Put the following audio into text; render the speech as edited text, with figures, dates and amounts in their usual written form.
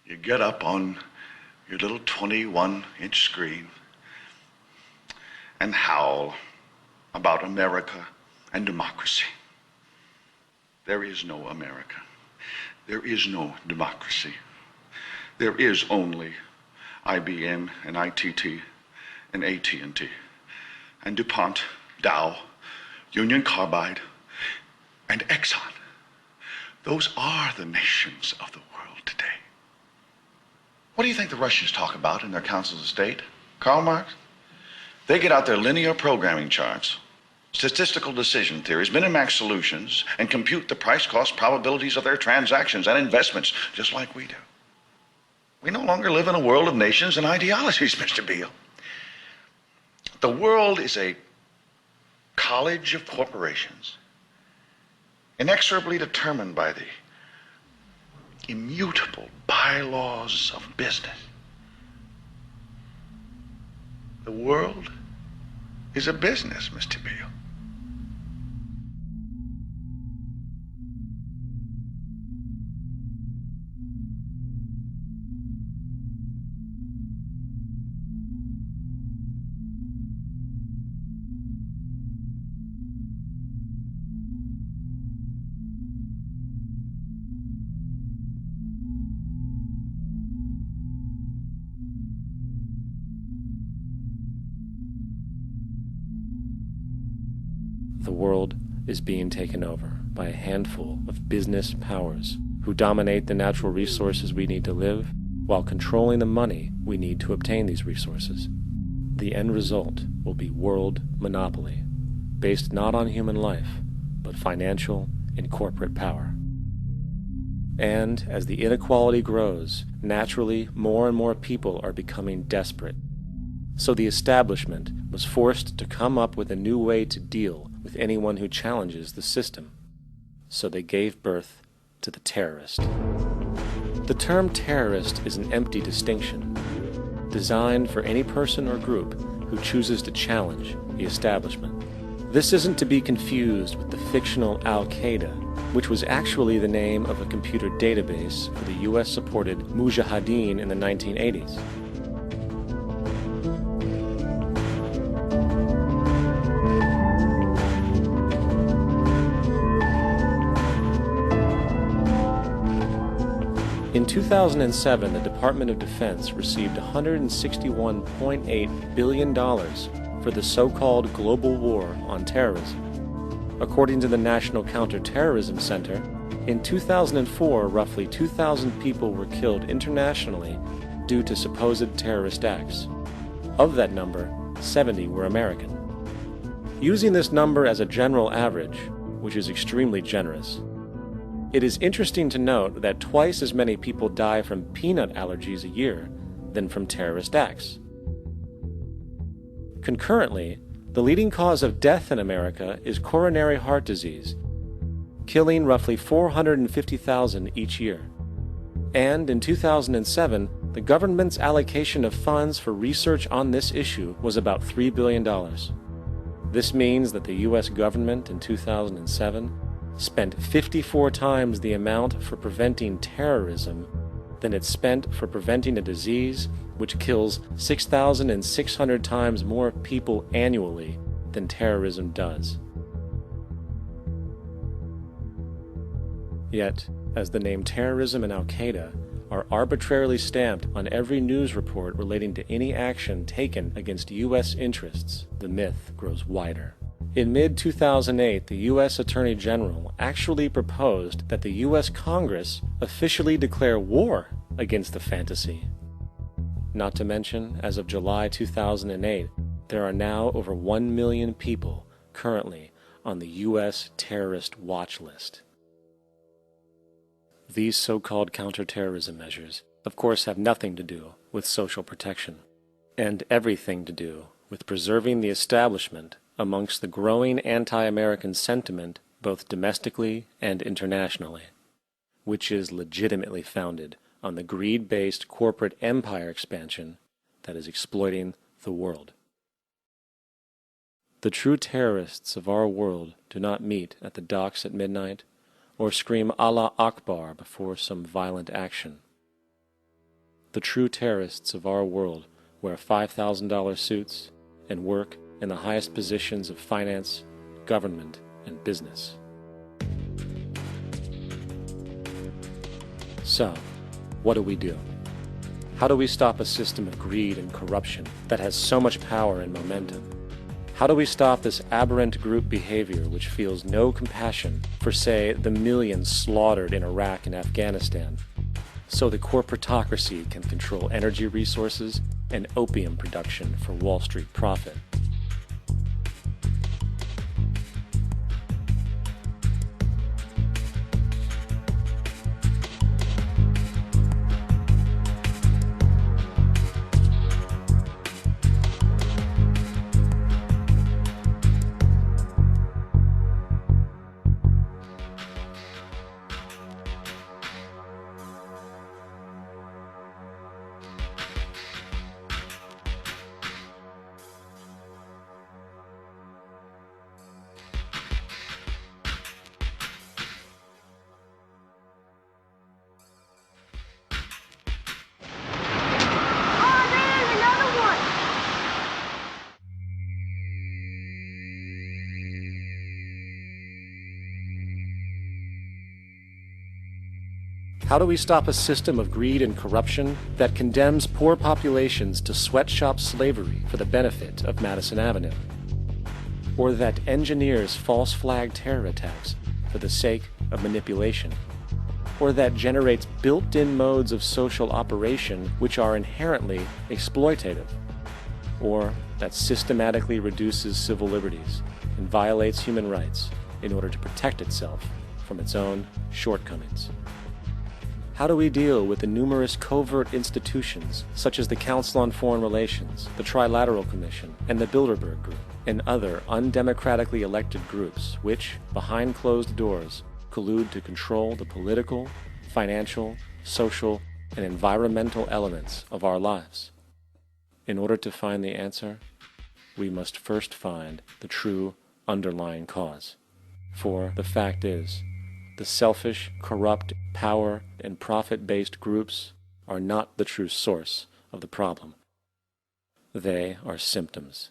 You get up on your little 21-inch screen and howl about America and democracy. There is no America. There is no democracy. There is only IBM and ITT and AT&T and DuPont, Dow, Union Carbide, and Exxon. Those are the nations of the world today. What do you think the Russians talk about in their councils of state? Karl Marx? They get out their linear programming charts, statistical decision theories, Minimax solutions, and compute the price-cost probabilities of their transactions and investments, just like we do. We no longer live in a world of nations and ideologies, Mr. Beale. The world is a college of corporations, inexorably determined by the immutable bylaws of business. The world is a business, Mr. Beale. The world is being taken over by a handful of business powers who dominate the natural resources we need to live while controlling the money we need to obtain these resources. The end result will be world monopoly, based not on human life, but financial and corporate power. And as the inequality grows, naturally more and more people are becoming desperate. So the establishment was forced to come up with a new way to deal with anyone who challenges the system. So they gave birth to the terrorist. The term terrorist is an empty distinction, designed for any person or group who chooses to challenge the establishment. This isn't to be confused with the fictional Al-Qaeda, which was actually the name of a computer database for the US-supported Mujahideen in the 1980s. In 2007, the Department of Defense received $161.8 billion for the so-called global war on terrorism. According to the National Counterterrorism Center, in 2004, roughly 2,000 people were killed internationally due to supposed terrorist acts. Of that number, 70 were American. Using this number as a general average, which is extremely generous, it is interesting to note that twice as many people die from peanut allergies a year than from terrorist acts. Concurrently, the leading cause of death in America is coronary heart disease, killing roughly 450,000 each year. And in 2007, the government's allocation of funds for research on this issue was about $3 billion. This means that the US government in 2007 spent 54 times the amount for preventing terrorism than it spent for preventing a disease which kills 6,600 times more people annually than terrorism does. Yet, as the name terrorism and Al-Qaeda are arbitrarily stamped on every news report relating to any action taken against U.S. interests, the myth grows wider. In mid-2008, the U.S. Attorney General actually proposed that the U.S. Congress officially declare war against the fantasy. Not to mention, as of July 2008, there are now over 1 million people currently on the U.S. terrorist watch list. These so-called counterterrorism measures, of course, have nothing to do with social protection, and everything to do with preserving the establishment amongst the growing anti-American sentiment both domestically and internationally, which is legitimately founded on the greed-based corporate empire expansion that is exploiting the world. The true terrorists of our world do not meet at the docks at midnight or scream Allah Akbar before some violent action. The true terrorists of our world wear $5,000 suits and work in the highest positions of finance, government, and business. So, what do we do? How do we stop a system of greed and corruption that has so much power and momentum? How do we stop this aberrant group behavior which feels no compassion for, say, the millions slaughtered in Iraq and Afghanistan, so the corporatocracy can control energy resources and opium production for Wall Street profit? How do we stop a system of greed and corruption that condemns poor populations to sweatshop slavery for the benefit of Madison Avenue? Or that engineers false flag terror attacks for the sake of manipulation? Or that generates built-in modes of social operation which are inherently exploitative? Or that systematically reduces civil liberties and violates human rights in order to protect itself from its own shortcomings? How do we deal with the numerous covert institutions, such as the Council on Foreign Relations, the Trilateral Commission, and the Bilderberg Group, and other undemocratically elected groups which, behind closed doors, collude to control the political, financial, social, and environmental elements of our lives? In order to find the answer, we must first find the true underlying cause. For the fact is, the selfish, corrupt, power, and profit-based groups are not the true source of the problem. They are symptoms.